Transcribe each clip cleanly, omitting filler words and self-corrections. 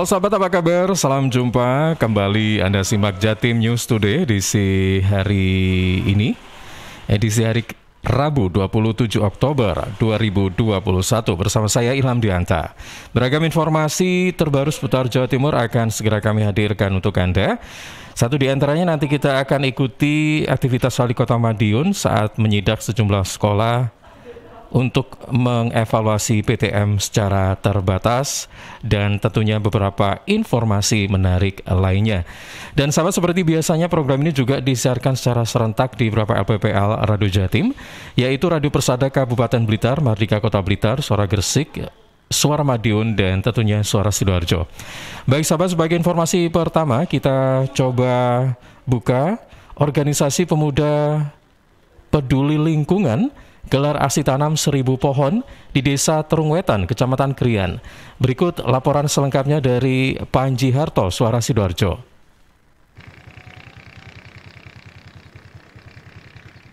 Halo sahabat, apa kabar? Salam jumpa kembali. Anda simak Jatim News Today edisi hari ini, edisi hari Rabu 27 Oktober 2021 bersama saya Ilham Dianta. Beragam informasi terbaru seputar Jawa Timur akan segera kami hadirkan untuk Anda. Satu di antaranya nanti kita akan ikuti aktivitas Wali Kota Madiun saat menyidak sejumlah sekolah untuk mengevaluasi PTM secara terbatas dan tentunya beberapa informasi menarik lainnya. Dan sahabat, seperti biasanya program ini juga disiarkan secara serentak di beberapa LPPL Radio Jatim, yaitu Radio Persada Kabupaten Blitar, Mardika Kota Blitar, Suara Gresik, Suara Madiun, dan tentunya Suara Sidoarjo. Baik sahabat, sebagai informasi pertama kita coba buka organisasi pemuda peduli lingkungan gelar aksi tanam 1000 pohon di Desa Terungwetan, Kecamatan Krian. Berikut laporan selengkapnya dari Panji Harto, Suara Sidoarjo.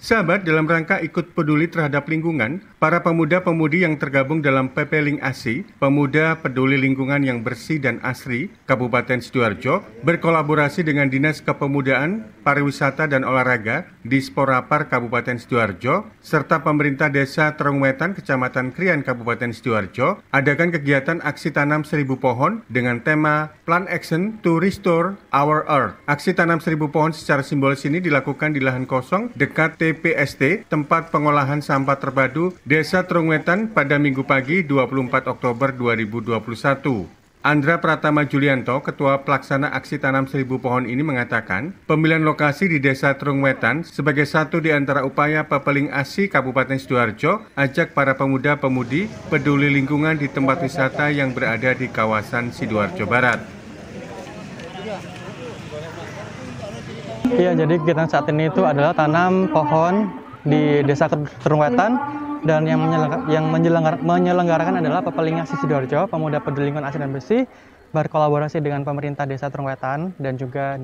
Sahabat, dalam rangka ikut peduli terhadap lingkungan, para pemuda-pemudi yang tergabung dalam PP Ling ASI, Pemuda Peduli Lingkungan yang Bersih dan Asri, Kabupaten Sidoarjo, berkolaborasi dengan Dinas Kepemudaan, Pariwisata dan Olahraga di Sporapar Kabupaten Sidoarjo, serta pemerintah Desa Terungwetan, Kecamatan Krian, Kabupaten Sidoarjo, adakan kegiatan aksi tanam 1000 pohon dengan tema Plant Action to Restore Our Earth. Aksi tanam 1000 pohon secara simbolis ini dilakukan di lahan kosong dekat TPST, tempat pengolahan sampah terpadu Desa Terungwetan pada Minggu pagi 24 Oktober 2021. Andra Pratama Julianto, Ketua Pelaksana Aksi Tanam 1000 Pohon ini mengatakan, pemilihan lokasi di Desa Terungwetan sebagai satu di antara upaya Pepeling ASI Kabupaten Sidoarjo ajak para pemuda-pemudi peduli lingkungan di tempat wisata yang berada di kawasan Sidoarjo Barat. Iya, jadi kegiatan saat ini itu adalah tanam pohon di Desa Terungwetan, dan yang menyelenggarakan adalah Pepeling ASI Sidoarjo, Pemuda Peduli Lingkungan Asri dan Bersih, berkolaborasi dengan pemerintah Desa Terungwetan dan juga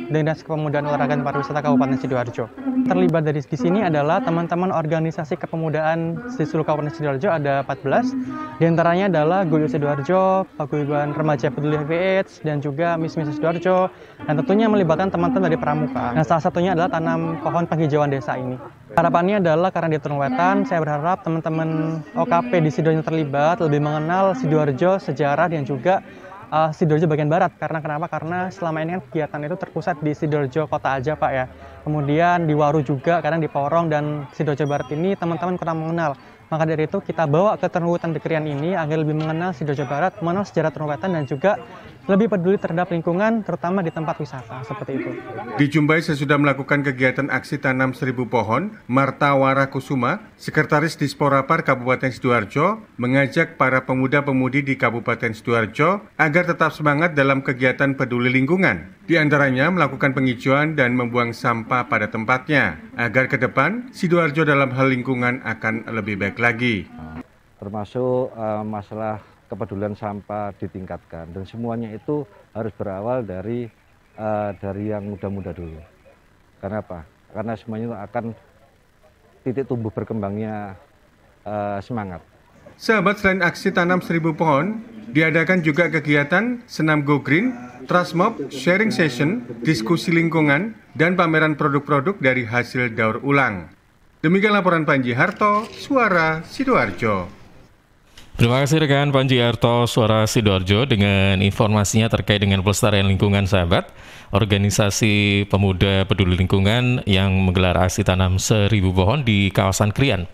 Dinas Kepemudaan Olahraga dan Pariwisata Kabupaten Sidoarjo. Terlibat dari di sini adalah teman-teman organisasi kepemudaan di seluruh Kabupaten Sidoarjo, ada 14. Di antaranya adalah Guyub Sidoarjo, Paguyuban Remaja Peduli HIV/AIDS, dan juga Miss Sidoarjo, dan tentunya melibatkan teman-teman dari Pramuka. Nah, salah satunya adalah tanam pohon penghijauan desa ini. Harapannya adalah karena di Terungwetan, saya berharap teman-teman OKP di Sidoarjo terlibat, lebih mengenal Sidoarjo, sejarah, dan juga Sidoarjo bagian barat. Karena kenapa? Karena selama ini kan kegiatan itu terpusat di Sidoarjo kota aja, Pak, ya. Kemudian di Waru juga, kadang di Porong, dan Sidoarjo Barat ini teman-teman kurang mengenal. Maka dari itu kita bawa ke Terungwetan di Krian ini agar lebih mengenal Sidoarjo Barat, mengenal sejarah Terungwetan, dan juga lebih peduli terhadap lingkungan, terutama di tempat wisata, seperti itu. Dijumpai sesudah melakukan kegiatan aksi tanam 1000 pohon, Marta Warakusuma, Sekretaris Disporapar Kabupaten Sidoarjo, mengajak para pemuda-pemudi di Kabupaten Sidoarjo agar tetap semangat dalam kegiatan peduli lingkungan. Di antaranya melakukan penghijauan dan membuang sampah pada tempatnya, agar ke depan Sidoarjo dalam hal lingkungan akan lebih baik lagi. Termasuk masalah kepedulian sampah ditingkatkan, dan semuanya itu harus berawal dari yang muda-muda dulu. Karena apa? Karena semuanya itu akan titik tumbuh berkembangnya semangat. Sahabat, selain aksi tanam 1000 pohon, diadakan juga kegiatan senam Go Green, Trust Mob, sharing session, diskusi lingkungan, dan pameran produk-produk dari hasil daur ulang. Demikian laporan Panji Harto, Suara Sidoarjo. Terima kasih rekan Panji Harto, Suara Sidoarjo, dengan informasinya terkait dengan pelestarian lingkungan, sahabat. Organisasi Pemuda Peduli Lingkungan yang menggelar aksi tanam 1000 pohon di kawasan Krian.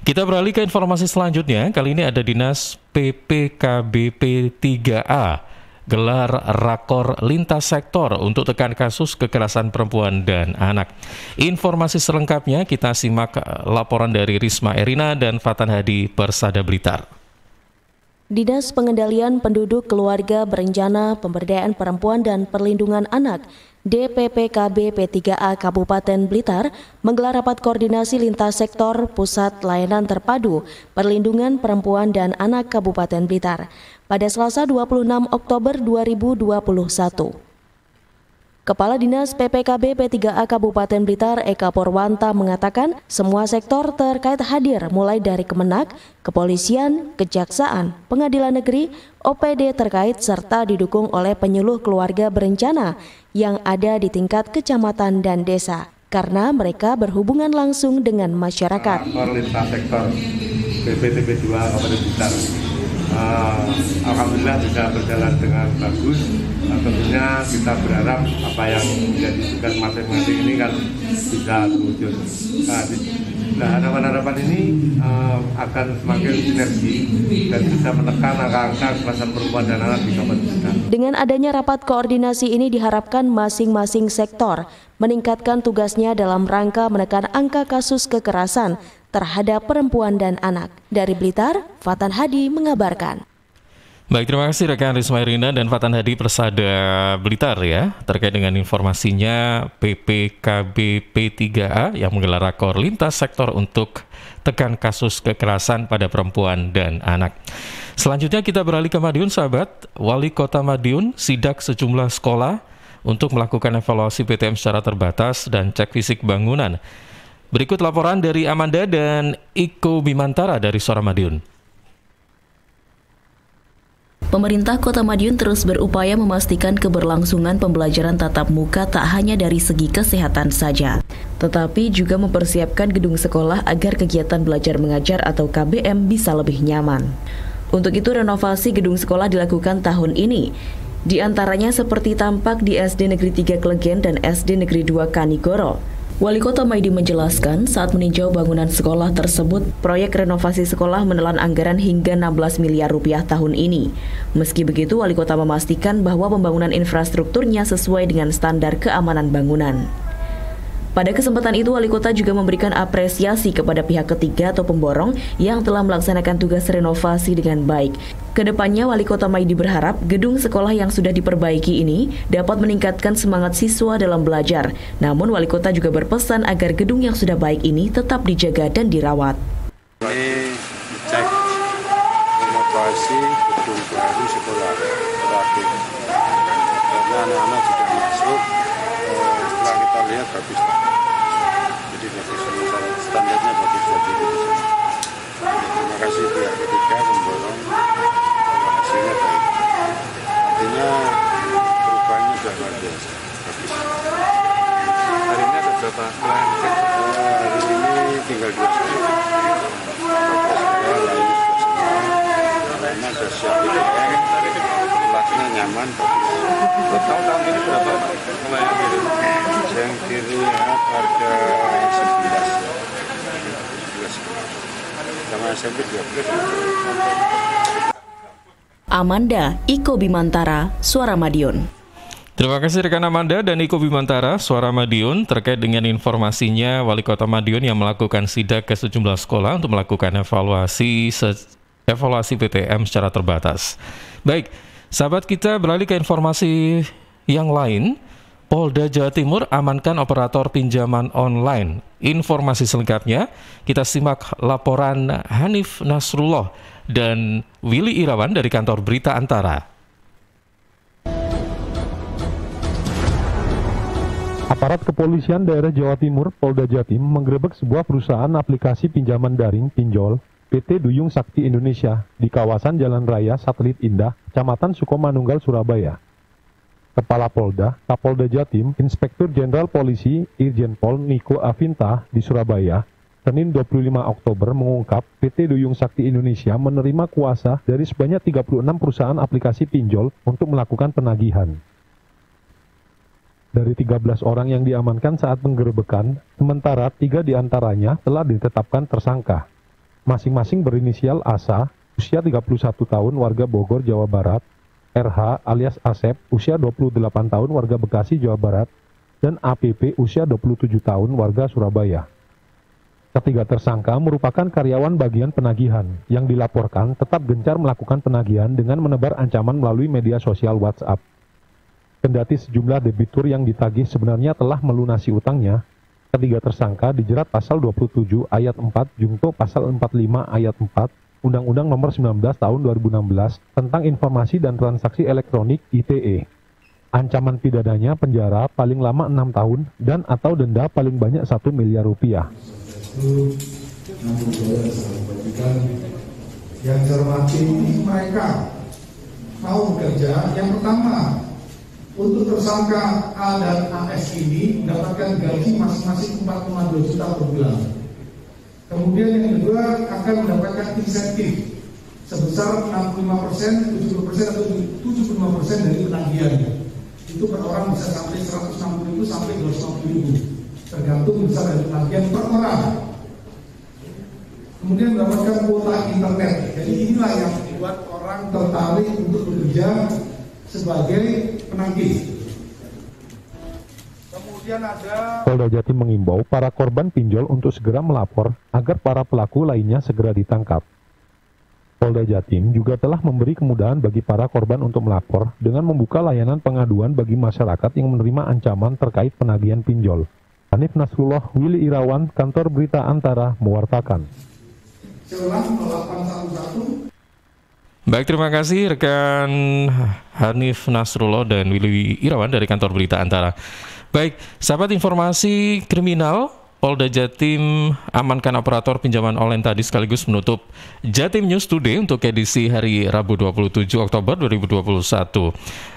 Kita beralih ke informasi selanjutnya. Kali ini ada Dinas PPKBP 3A gelar rakor lintas sektor untuk tekan kasus kekerasan perempuan dan anak. Informasi selengkapnya kita simak laporan dari Risma Erina dan Fatan Hadi, Persada Blitar. Dinas Pengendalian Penduduk, Keluarga, Berencana, Pemberdayaan Perempuan dan Perlindungan Anak DPPKB P3A Kabupaten Blitar menggelar rapat koordinasi lintas sektor Pusat Layanan Terpadu Perlindungan Perempuan dan Anak Kabupaten Blitar pada Selasa 26 Oktober 2021. Kepala Dinas PPKB P3A Kabupaten Blitar Eka Purwanta mengatakan semua sektor terkait hadir mulai dari Kemenak, Kepolisian, Kejaksaan, Pengadilan Negeri, OPD terkait serta didukung oleh penyuluh keluarga berencana yang ada di tingkat kecamatan dan desa karena mereka berhubungan langsung dengan masyarakat. Lintas sektor BPTB 2 Kabupaten Blitar. Alhamdulillah bisa berjalan dengan bagus. Tentunya kita berharap apa yang menjadi tugas masing-masing ini kan bisa terwujud. Nah, harapan-harapan ini akan semakin sinergi dan bisa menekan angka-angka kekerasan perempuan dan anak di Kabupaten Blitar. Dengan adanya rapat koordinasi ini diharapkan masing-masing sektor meningkatkan tugasnya dalam rangka menekan angka kasus kekerasan terhadap perempuan dan anak. Dari Blitar, Fatan Hadi mengabarkan. Baik, terima kasih rekan Risma Irina dan Fatan Hadi Persada Blitar ya, terkait dengan informasinya PPKB P3A yang menggelar rakor lintas sektor untuk tekan kasus kekerasan pada perempuan dan anak. Selanjutnya kita beralih ke Madiun, sahabat. Wali Kota Madiun sidak sejumlah sekolah untuk melakukan evaluasi PTM secara terbatas dan cek fisik bangunan. Berikut laporan dari Amanda dan Iko Bimantara dari Suara Madiun. Pemerintah Kota Madiun terus berupaya memastikan keberlangsungan pembelajaran tatap muka tak hanya dari segi kesehatan saja, tetapi juga mempersiapkan gedung sekolah agar kegiatan belajar mengajar atau KBM bisa lebih nyaman. Untuk itu renovasi gedung sekolah dilakukan tahun ini. Di antaranya seperti tampak di SD Negeri 3 Klegen dan SD Negeri 2 Kanigoro. Wali Kota Maidi menjelaskan saat meninjau bangunan sekolah tersebut, proyek renovasi sekolah menelan anggaran hingga 16 miliar rupiah tahun ini. Meski begitu, Wali Kota memastikan bahwa pembangunan infrastrukturnya sesuai dengan standar keamanan bangunan. Pada kesempatan itu, Wali Kota juga memberikan apresiasi kepada pihak ketiga atau pemborong yang telah melaksanakan tugas renovasi dengan baik. Kedepannya, Wali Kota Maidi berharap gedung sekolah yang sudah diperbaiki ini dapat meningkatkan semangat siswa dalam belajar. Namun, Wali Kota juga berpesan agar gedung yang sudah baik ini tetap dijaga dan dirawat. Ini dicek renovasi gedung baru sekolah terakhir. Karena anak-anak sudah masuk, setelah kita lihat bagus. Jadi bagus, standarnya bagus. Terima kasih pihak ketiga memborong, hasilnya baik. Artinya perubahannya sudah luar biasa, bagus. Hari ini ada berapa sekolah yang dicek? Hari ini tinggal 2 sekolah. Lainnya sudah semua. Lainnya sudah siap PTM, kelasnya nyaman, bagus. Tahun ini berapa sekolah yang kiri? Yang kiri ada 11. Sama SMP 12. Amanda, Iko Bimantara, Suara Madiun. Terima kasih rekan Amanda dan Iko Bimantara, Suara Madiun, terkait dengan informasinya Wali Kota Madiun yang melakukan sidak ke sejumlah sekolah untuk melakukan evaluasi PTM secara terbatas. Baik, sahabat, kita beralih ke informasi yang lain. Polda Jawa Timur amankan operator pinjaman online. Informasi selengkapnya kita simak laporan Hanif Nasrullah dan Willy Irawan dari kantor Berita Antara. Aparat Kepolisian Daerah Jawa Timur, Polda Jatim, menggerebek sebuah perusahaan aplikasi pinjaman daring pinjol PT Duyung Sakti Indonesia di kawasan Jalan Raya Satelit Indah, Kecamatan Sukomanunggal, Surabaya. Kepala Polda, Kapolda Jatim, Inspektur Jenderal Polisi Irjen Pol Niko Avinta di Surabaya, Senin 25 Oktober mengungkap PT Duyung Sakti Indonesia menerima kuasa dari sebanyak 36 perusahaan aplikasi pinjol untuk melakukan penagihan. Dari 13 orang yang diamankan saat penggerebekan, sementara 3 diantaranya telah ditetapkan tersangka. Masing-masing berinisial ASA, usia 31 tahun, warga Bogor, Jawa Barat, RH alias Asep, usia 28 tahun, warga Bekasi, Jawa Barat, dan APP, usia 27 tahun, warga Surabaya. Ketiga tersangka merupakan karyawan bagian penagihan yang dilaporkan tetap gencar melakukan penagihan dengan menebar ancaman melalui media sosial WhatsApp. Kendati sejumlah debitur yang ditagih sebenarnya telah melunasi utangnya, ketiga tersangka dijerat pasal 27 ayat 4 jungto pasal 45 ayat 4 Undang-Undang Nomor 19 Tahun 2016 tentang Informasi dan Transaksi Elektronik ITE. Ancaman pidananya penjara paling lama 6 tahun dan atau denda paling banyak 1 miliar rupiah. Yang saya hormati mereka mau bekerja. Yang pertama, untuk tersangka A dan AS ini mendapatkan gaji masing-masing 4,2 juta per bulan. Kemudian yang kedua akan mendapatkan insentif sebesar 65%, 70% atau 75% dari penagihannya. Itu per orang bisa sampai 160.000 sampai 250.000, tergantung besar dari penagihan per orang. Kemudian mendapatkan kuota internet. Jadi inilah yang membuat orang tertarik untuk bekerja sebagai penagih. Kemudian ada Polda Jatim mengimbau para korban pinjol untuk segera melapor agar para pelaku lainnya segera ditangkap. Polda Jatim juga telah memberi kemudahan bagi para korban untuk melapor dengan membuka layanan pengaduan bagi masyarakat yang menerima ancaman terkait penagihan pinjol. Hanif Nasrullah, Willy Irawan, Kantor Berita Antara, mewartakan. Baik, terima kasih rekan Hanif Nasrullah dan Willy Irawan dari Kantor Berita Antara. Baik, sahabat informasi kriminal, Polda Jatim amankan operator pinjaman online tadi sekaligus menutup Jatim News Today untuk edisi hari Rabu 27 Oktober 2021.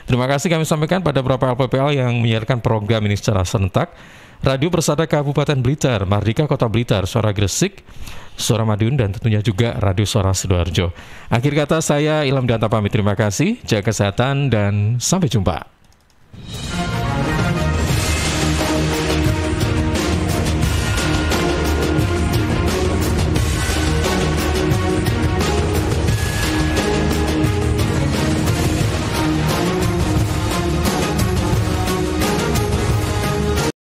Terima kasih kami sampaikan pada beberapa LPPL yang menyiarkan program ini secara serentak. Radio Persada Kabupaten Blitar, Mardika Kota Blitar, Suara Gresik, Suara Madiun, dan tentunya juga Radio Suara Sidoarjo. Akhir kata saya Ilham Danta pamit, terima kasih, jaga kesehatan dan sampai jumpa.